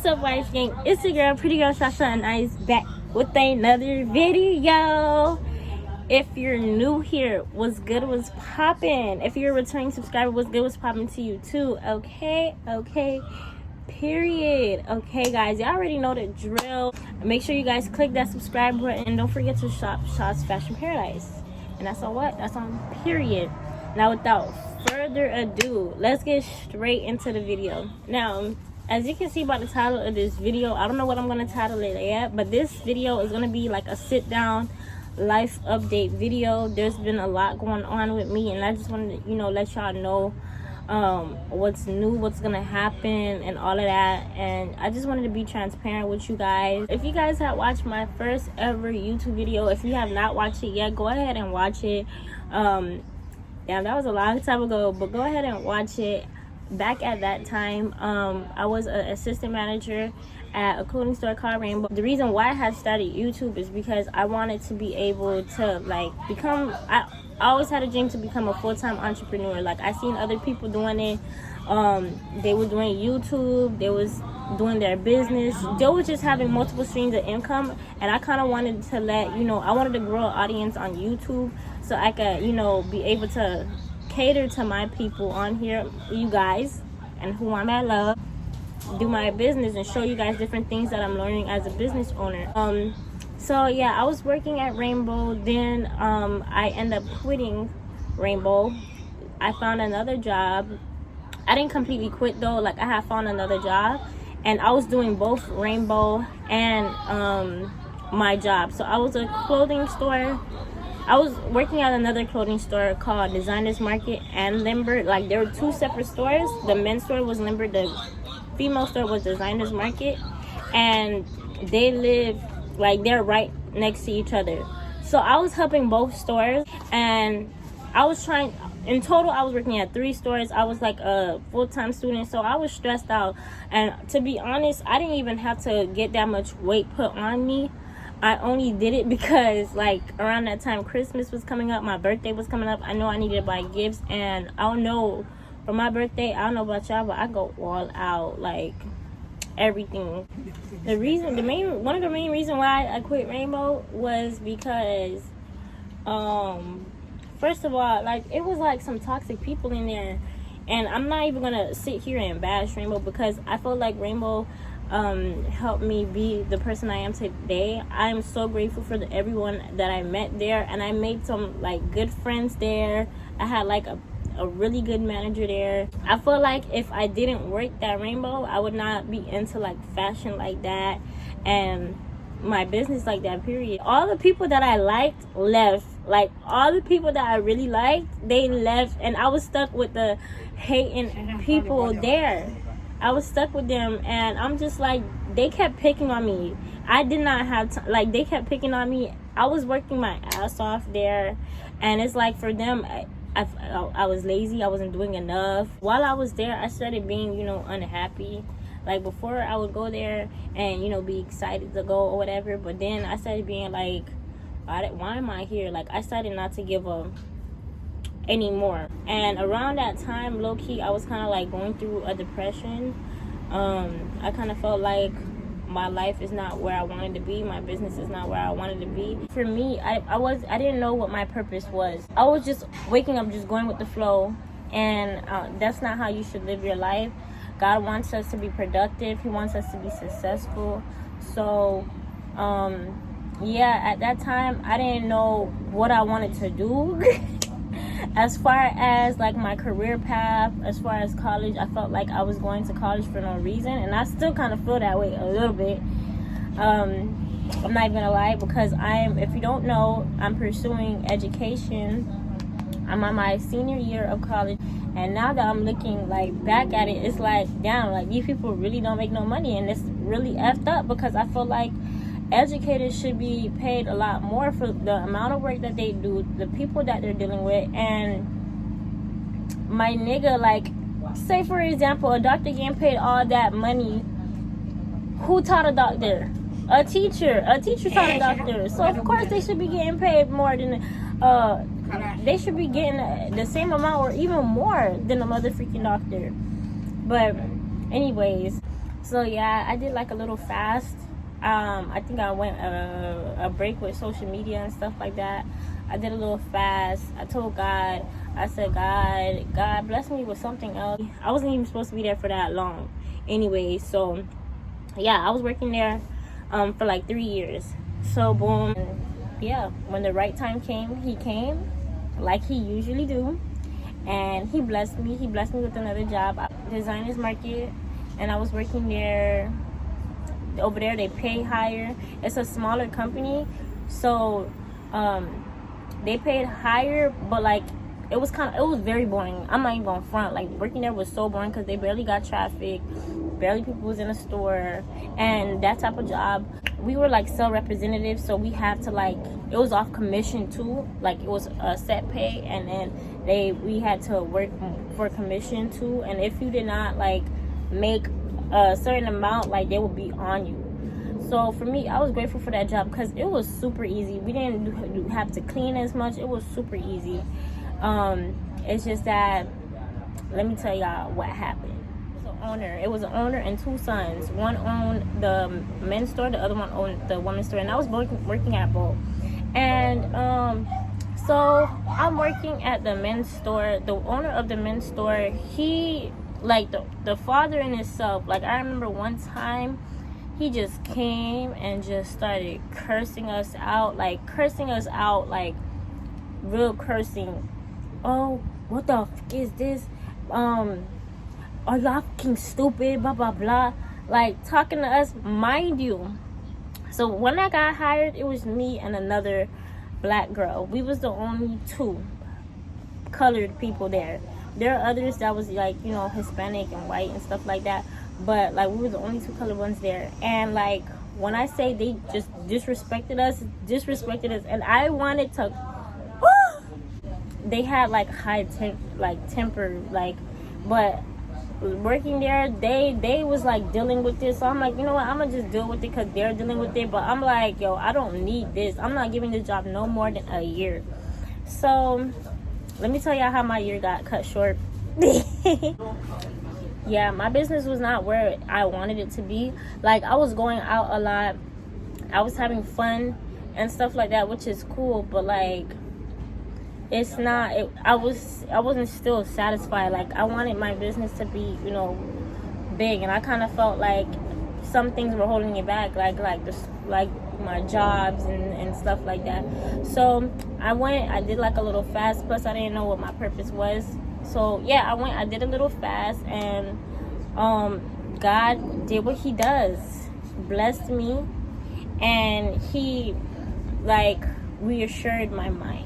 up, Wise Gang? It's your girl, Pretty Girl Sasha, and I's back with another video. If you're new here, what's good, what's poppin'? If you're a returning subscriber, what's good, what's poppin' to you too? Okay, period. Okay, guys, y'all already know the drill. Make sure you guys click that subscribe button, and don't forget to shop Shaw's Fashion Paradise. And that's on what? That's on period. Now, without further ado, let's get straight into the video. Now, as you can see by the title of this video, I don't know what I'm going to title it yet, but this video is going to be like a sit down life update video. There's been a lot going on with me, and I just wanted to, let y'all know what's new, what's gonna happen, and all of that. And I just wanted to be transparent with you guys. If you guys have watched my first ever YouTube video, if you have not watched it yet, go ahead and watch it. Yeah, that was a long time ago, but go ahead and watch it. Back at that time, I was an assistant manager at a clothing store called Rainbow. The reason why I had started YouTube is because I wanted to be able to become, I always had a dream to become a full-time entrepreneur. Like, I seen other people doing it. They were doing YouTube, they was doing their business, they were just having multiple streams of income, and I kind of wanted to I wanted to grow an audience on YouTube so I could be able to cater to my people on here, you guys, and who I'm at love, do my business and show you guys different things that I'm learning as a business owner. So yeah, I was working at Rainbow, then I ended up quitting Rainbow. I found another job. I didn't completely quit though, I had found another job, and I was doing both Rainbow and my job. So I was a clothing store. I was working at another clothing store called Designers Market and Limber. There were two separate stores. The men's store was Limber, the female store was Designers Market, and they live they're right next to each other. So I was helping both stores, and I was trying, in total I was working at 3 stores. I was like a full-time student, so I was stressed out. And to be honest, I didn't even have to get that much weight put on me. I only did it because around that time Christmas was coming up, my birthday was coming up. I know I needed to buy gifts, and I don't know, for my birthday, I don't know about y'all, but I go all out, everything. One of the main reasons why I quit Rainbow was because first of all, it was some toxic people in there, and I'm not even gonna sit here and bash Rainbow because I feel like Rainbow helped me be the person I am today. I'm so grateful for everyone that I met there, and I made some good friends there. I had a really good manager there. I feel like if I didn't work at Rainbow, I would not be into fashion like that and my business like that, period. All the people that I liked left. All the people that I really liked, they left, and I was stuck with the hating people there. I was stuck with them, and I'm just they kept picking on me. I did not have time. They kept picking on me. I was working my ass off there, and it's for them, I was lazy. I wasn't doing enough. While I was there, I started being, unhappy. Before, I would go there and, be excited to go or whatever. But then I started being why am I here? I started not to give up anymore. And around that time, low-key, I was kind of going through a depression. I kind of felt like my life is not where I wanted to be. My business is not where I wanted to be. For me, I didn't know what my purpose was. I was just waking up, just going with the flow, and that's not how you should live your life. God wants us to be productive. He wants us to be successful. So yeah, at that time I didn't know what I wanted to do. As far as my career path, as far as college, I felt like I was going to college for no reason, and I still kind of feel that way a little bit. I'm not even gonna lie, because if you don't know, I'm pursuing education. I'm on my senior year of college, and now that I'm looking back at it, it's damn, these people really don't make no money, and it's really effed up, because I feel like educators should be paid a lot more for the amount of work that they do, the people that they're dealing with. And my nigga, say for example, a doctor getting paid all that money. Who taught a doctor? A teacher taught a doctor. So of course they should be getting paid more than they should be getting the same amount or even more than a mother freaking doctor. But anyways, So yeah, I did like a little fast. I think I went a break with social media and stuff like that. I did a little fast. I told God, I said, God bless me with something else. I wasn't even supposed to be there for that long anyway. So yeah, I was working there for like 3 years. So boom, yeah, when the right time came, he came like he usually do, and he blessed me with another job, designers market. And I was working there. Over there they pay higher. It's a smaller company, so they paid higher, but like it was very boring. I'm not even gonna front. Like working there was so boring because they barely got traffic, barely people was in the store, and that type of job. We were like sales representatives, so we had to like, it was off commission too. Like it was a set pay, and then we had to work for commission too. And if you did not like make a certain amount, like they would be on you. So for me, I was grateful for that job because it was super easy. We didn't have to clean as much. It was super easy. It's just that, let me tell y'all what happened. It was an owner and 2 sons. One owned the men's store, the other one owned the women's store, and I was working at both. And so I'm working at the men's store. The owner of the men's store, he like the father in himself. Like I remember one time he just came and just started cursing us out like real cursing. Oh, what the fuck is this? Are y'all fucking stupid? Blah blah blah. Like talking to us, mind you. So when I got hired, it was me and another black girl. We was the only 2 colored people there. There are others that was like, you know, Hispanic and white and stuff like that, but like we were the only 2 colored ones there. And like when I say they just disrespected us, and I wanted to they had like high temper, like, but working there, they was like dealing with this. So I'm like, you know what, I'm gonna just deal with it because they're dealing with it. But I'm like, yo, I don't need this. I'm not giving this job no more than a year. So let me tell y'all how my year got cut short. Yeah, my business was not where I wanted it to be. Like I was going out a lot, I was having fun and stuff like that, which is cool, but like it's not, I wasn't still satisfied. Like I wanted my business to be, you know, big, and I kind of felt like some things were holding me back, like my jobs and stuff like that. So I did like a little fast, plus I didn't know what my purpose was. So yeah, I did a little fast, and God did what he does, blessed me, and he like reassured my mind.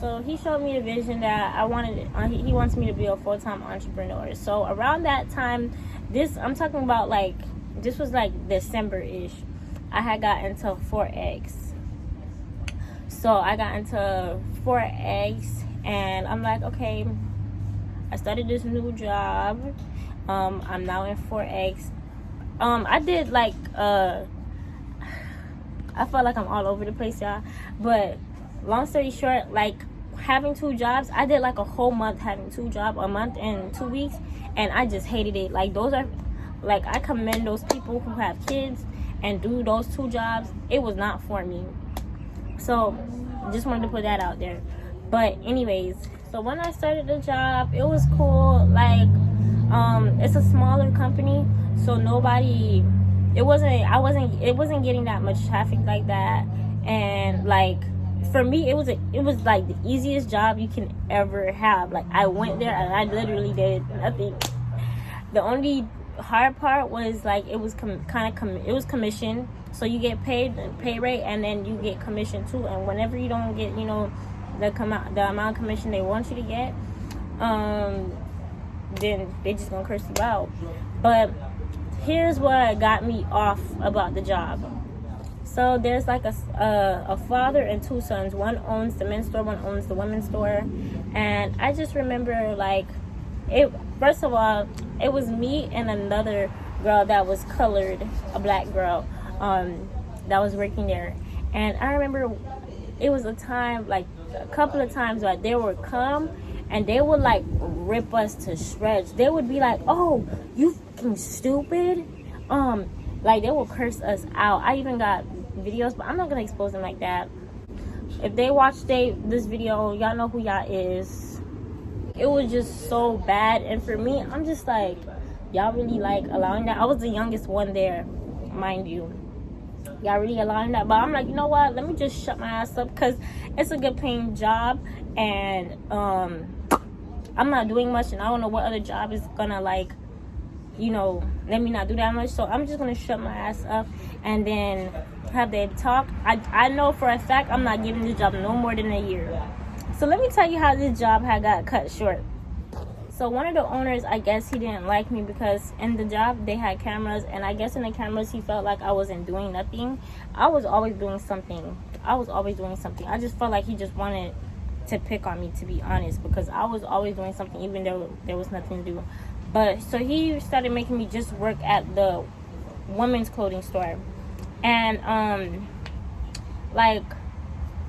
So he showed me a vision that he wants me to be a full-time entrepreneur. So around that time, I'm talking about like, this was like December-ish, I had got into Forex. So I got into Forex, and I'm like, okay, I started this new job. I'm now in Forex. I did like I felt like I'm all over the place, y'all. But long story short, like having 2 jobs, I did like a whole month having 2 jobs, a month and 2 weeks, and I just hated it. Like those are, like I commend those people who have kids and do those 2 jobs. It was not for me. So just wanted to put that out there. But anyways, so when I started the job, it was cool. Like it's a smaller company, so it wasn't getting that much traffic like that. And like for me, it was like the easiest job you can ever have. Like I went there and I literally did nothing. The only hard part was like it was it was commission. So you get paid the pay rate, and then you get commission too. And whenever you don't get, you know, the amount of commission they want you to get, then they just gonna curse you out. But here's what got me off about the job. So there's like a father and 2 sons. One owns the men's store, one owns the women's store. And I just remember like first of all, it was me and another girl that was colored, a black girl, that was working there. And I remember it was a time, like a couple of times, like they would come and they would like rip us to shreds. They would be like, oh, you fucking stupid. Like they will curse us out. I even got videos, but I'm not gonna expose them like that. If they watch this video, y'all know who y'all is. It was just so bad, and for me, I'm just like, y'all really like allowing that? I was the youngest one there, mind you. Y'all really allowing that? But I'm like, you know what? Let me just shut my ass up, because it's a good paying job, and I'm not doing much, and I don't know what other job is gonna like, you know, let me not do that much. So I'm just gonna shut my ass up and then have them talk. I know for a fact I'm not giving this job no more than a year. So let me tell you how this job had got cut short. So one of the owners, I guess he didn't like me because in the job they had cameras, and I guess in the cameras he felt like I wasn't doing nothing. I was always doing something. I just felt like he just wanted to pick on me, to be honest, because I was always doing something even though there was nothing to do. But so he started making me just work at the women's clothing store, and like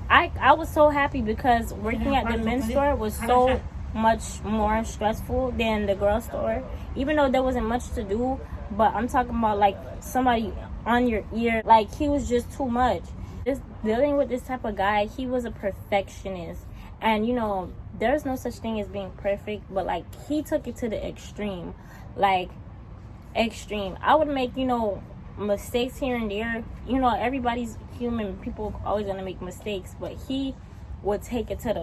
I was so happy because working at the men's store was so much more stressful than the girl store, even though there wasn't much to do. But I'm talking about like somebody on your ear, like he was just too much. Just dealing with this type of guy, he was a perfectionist, and you know there's no such thing as being perfect, but like he took it to the extreme. Like extreme. I would make, you know, mistakes here and there. You know, everybody's human, people always gonna make mistakes, but he would take it to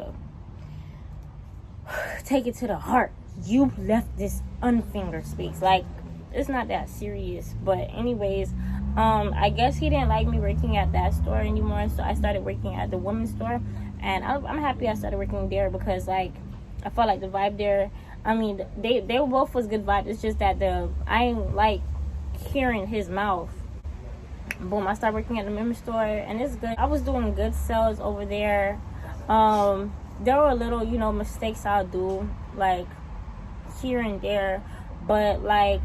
the heart. You left this unfingered space. Like, it's not that serious. But anyways, I guess he didn't like me working at that store anymore, so I started working at the women's store, and I'm happy I started working there because like I felt like the vibe there, I mean, they both was good vibes. It's just that I ain't like hearing his mouth. Boom, I started working at the women's store, and it's good. I was doing good sales over there. There were little, you know, mistakes I'll do, like here and there, but like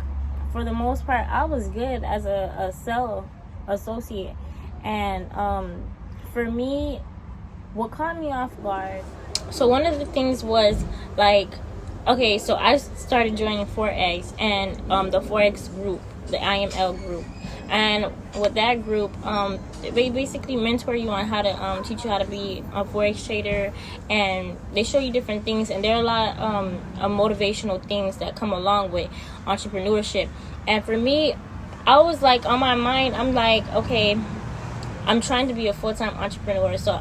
for the most part, I was good as a sales associate. And for me, what caught me off guard, so one of the things was like, okay, so I started joining Forex and the Forex group, the IML group. And with that group, they basically mentor you on how to teach you how to be a Forex trader, and they show you different things. And there are a lot of motivational things that come along with entrepreneurship. And for me, I was like, on my mind, I'm like, okay, I'm trying to be a full-time entrepreneur. So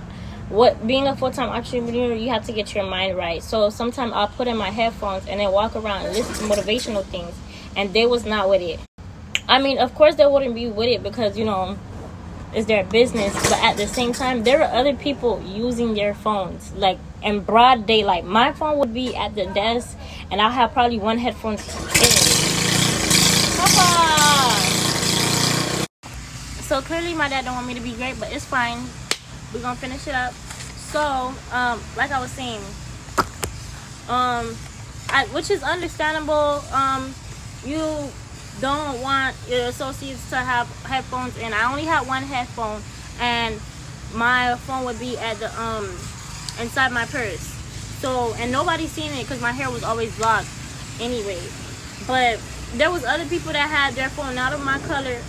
being a full-time entrepreneur, you have to get your mind right. So sometimes I'll put in my headphones and then walk around and listen to motivational things, and they was not with it. I mean, of course they wouldn't be with it because, you know, it's their business. But at the same time, there are other people using their phones, like in broad daylight. My phone would be at the desk, and I'll have probably one headphone in. Papa! So clearly my dad don't want me to be great, but it's fine. We're gonna finish it up. So, like I was saying, which is understandable. You don't want your associates to have headphones, and I only had one headphone, and my phone would be at the inside my purse. So, and nobody's seen it because my hair was always blocked anyway. But there was other people that had their phone not of my color,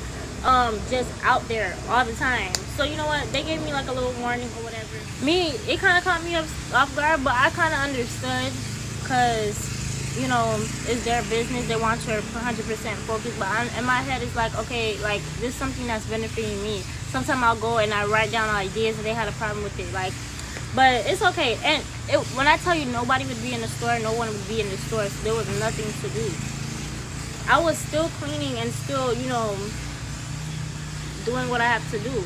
just out there all the time. So you know what, they gave me like a little warning or whatever. Me, it kind of caught me off guard, but I kind of understood, because you know, it's their business. They want your 100% focus. But in my head, it's like, okay, like, this is something that's benefiting me. Sometimes I'll go and I write down ideas and they had a problem with it. Like, but it's okay. And when I tell you nobody would be in the store, no one would be in the store. So there was nothing to do. I was still cleaning and still, you know, doing what I have to do.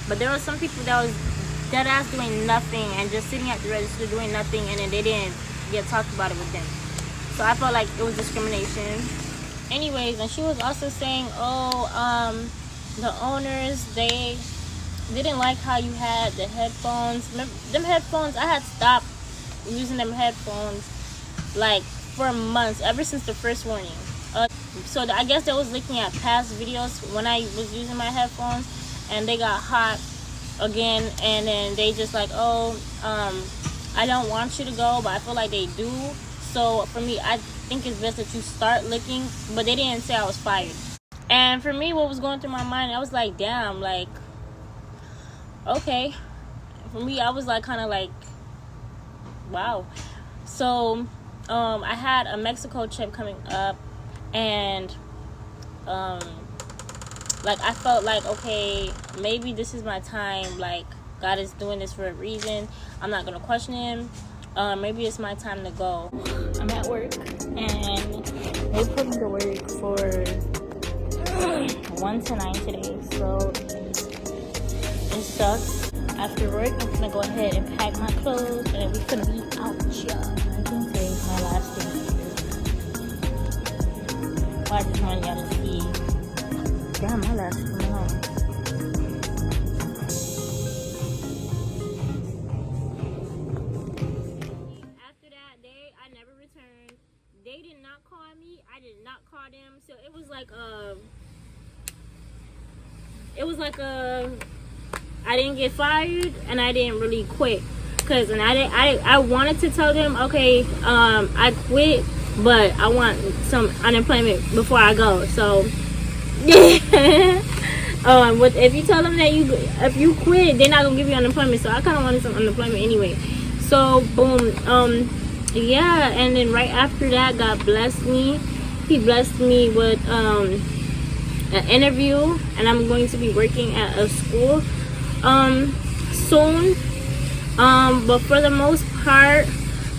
But there were some people that was dead ass doing nothing and just sitting at the register doing nothing, and then they didn't get talked about it with them. So I felt like it was discrimination. Anyways, and she was also saying, the owners, they didn't like how you had the headphones. Them headphones, I had stopped using them headphones like for months, ever since the first warning. So I guess they was looking at past videos when I was using my headphones, and they got hot again, and then they just like, I don't want you to go, but I feel like they do. So for me, I think it's best that you start looking. But they didn't say I was fired. And for me, what was going through my mind, I was like, damn, like, okay. For me, I was like, kind of like, wow. So I had a Mexico trip coming up, and like, I felt like, okay, maybe this is my time. Like, God is doing this for a reason. I'm not gonna question him. Maybe it's my time to go. I'm at work, and they put me to work for 1 to 9 today, so it sucks. After work, I'm gonna go ahead and pack my clothes, and we're gonna be out, y'all. I think today's my last day here. Well, I just wanted y'all to see. Damn, my last day coming home. After that day, I never returned. They did not call me. I did not call them. So it was like I didn't get fired, and I didn't really quit. And I wanted to tell them, okay, I quit, but I want some unemployment before I go. So if you tell them that if you quit, they're not gonna give you unemployment. So I kind of wanted some unemployment anyway. So boom, yeah. And then right after that, God blessed me. He blessed me with an interview, and I'm going to be working at a school soon. But for the most part,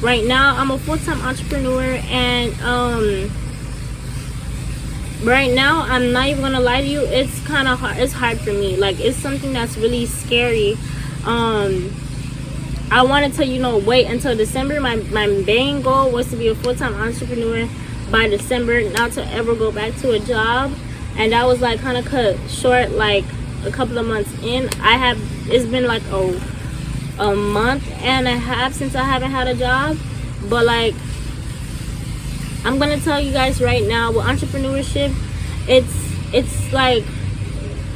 right now I'm a full-time entrepreneur, and right now, I'm not even gonna lie to you, it's kind of hard. It's hard for me. Like, it's something that's really scary. I wanted to, wait until December. My main goal was to be a full-time entrepreneur by December, not to ever go back to a job. And that was like kind of cut short, like a couple of months in. It's been like a month and a half since I haven't had a job. But like, I'm gonna tell you guys right now, with entrepreneurship, it's like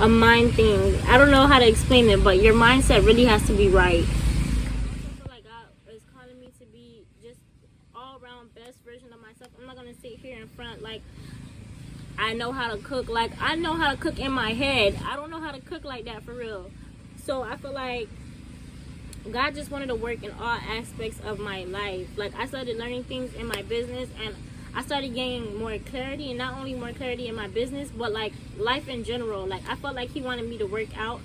a mind thing. I don't know how to explain it, but your mindset really has to be right. I feel like God is calling me to be just all-around best version of myself. I'm not gonna sit here in front like I know how to cook. Like, I know how to cook in my head. I don't know how to cook like that for real. So I feel like God just wanted to work in all aspects of my life. Like, I started learning things in my business, and I started gaining more clarity, and not only more clarity in my business, but like life in general. Like, I felt like he wanted me to work out.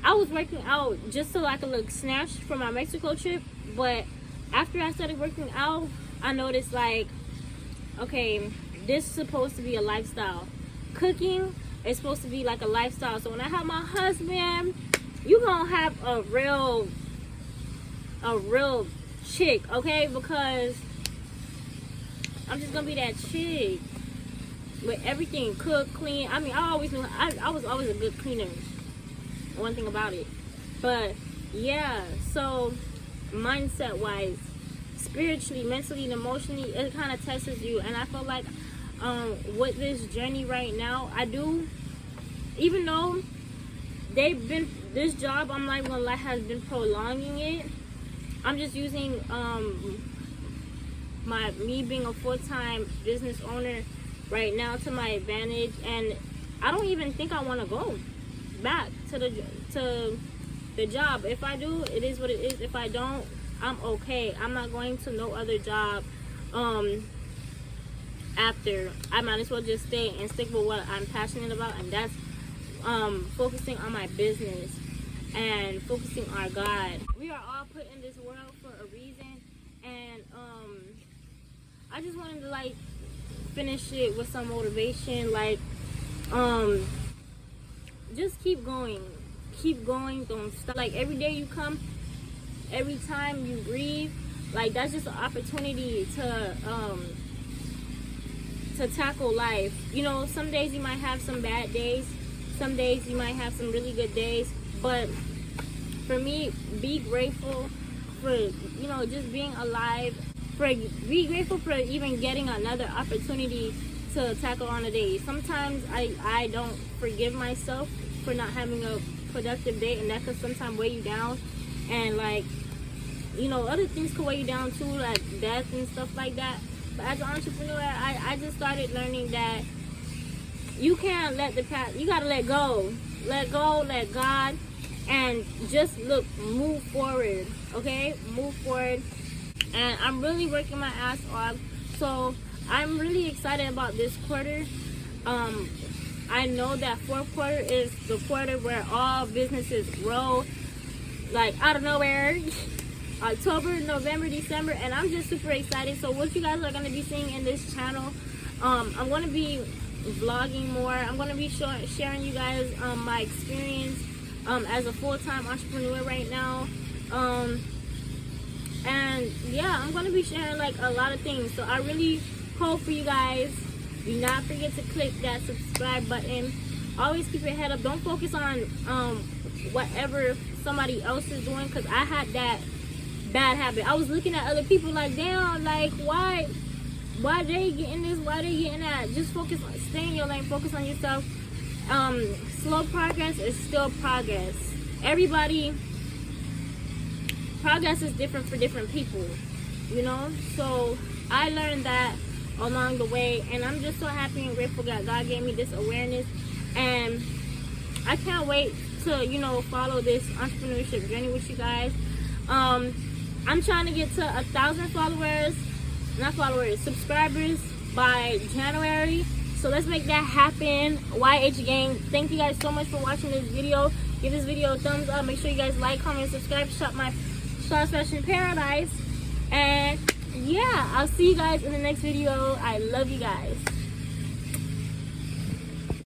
I was working out just so I could look snatched for my Mexico trip, but after I started working out, I noticed like, okay, this is supposed to be a lifestyle. Cooking is supposed to be like a lifestyle. So when I have my husband, you gonna have a real chick, okay? Because I'm just gonna be that chick with everything, cook, clean. I mean, I always knew I was always a good cleaner. One thing about it. But yeah, so mindset wise, spiritually, mentally, and emotionally, it kind of tests you. And I feel like with this journey right now, I do, even though this job, I'm not gonna lie, has been prolonging it. I'm just using me being a full-time business owner right now to my advantage, and I don't even think I want to go back to the job. If I do, it is what it is. If I don't, I'm okay. I'm not going to no other job after. I might as well just stay and stick with what I'm passionate about, and that's focusing on my business and focusing on God. We are all put in this world for a reason, and I just wanted to like finish it with some motivation. Like, just keep going, don't stop. Like, every day you come, every time you breathe, like, that's just an opportunity to tackle life. Some days you might have some bad days, some days you might have some really good days, but for me, be grateful for just being alive. Be grateful for even getting another opportunity to tackle on a day. Sometimes I don't forgive myself for not having a productive day, and that could sometimes weigh you down. And like, other things could weigh you down too, like death and stuff like that. But as an entrepreneur, I just started learning that you can't let the past, you gotta let go, let God, and just move forward. Okay, move forward. And I'm really working my ass off, so I'm really excited about this quarter. I know that fourth quarter is the quarter where all businesses grow like out of nowhere. October, November, December, and I'm just super excited. So what you guys are going to be seeing in this channel, I'm going to be vlogging more. I'm going to be sharing you guys my experience as a full-time entrepreneur right now. And yeah, I'm going to be sharing like a lot of things. So I really hope for you guys. Do not forget to click that subscribe button. Always keep your head up. Don't focus on whatever somebody else is doing, because I had that bad habit. I was looking at other people like, damn, like why they getting this, why they getting that. Just focus on, stay in your lane, focus on yourself. Slow progress is still progress. Everybody, progress is different for different people, you know. So I learned that along the way, and I'm just so happy and grateful that God gave me this awareness, and I can't wait to, you know, follow this entrepreneurship journey with you guys. I'm trying to get to 1,000 subscribers by January. So let's make that happen. YH gang, thank you guys so much for watching this video. Give this video a thumbs up. Make sure you guys like, comment, subscribe, shop my Shaw's Fashion Paradise. And yeah, I'll see you guys in the next video. I love you guys.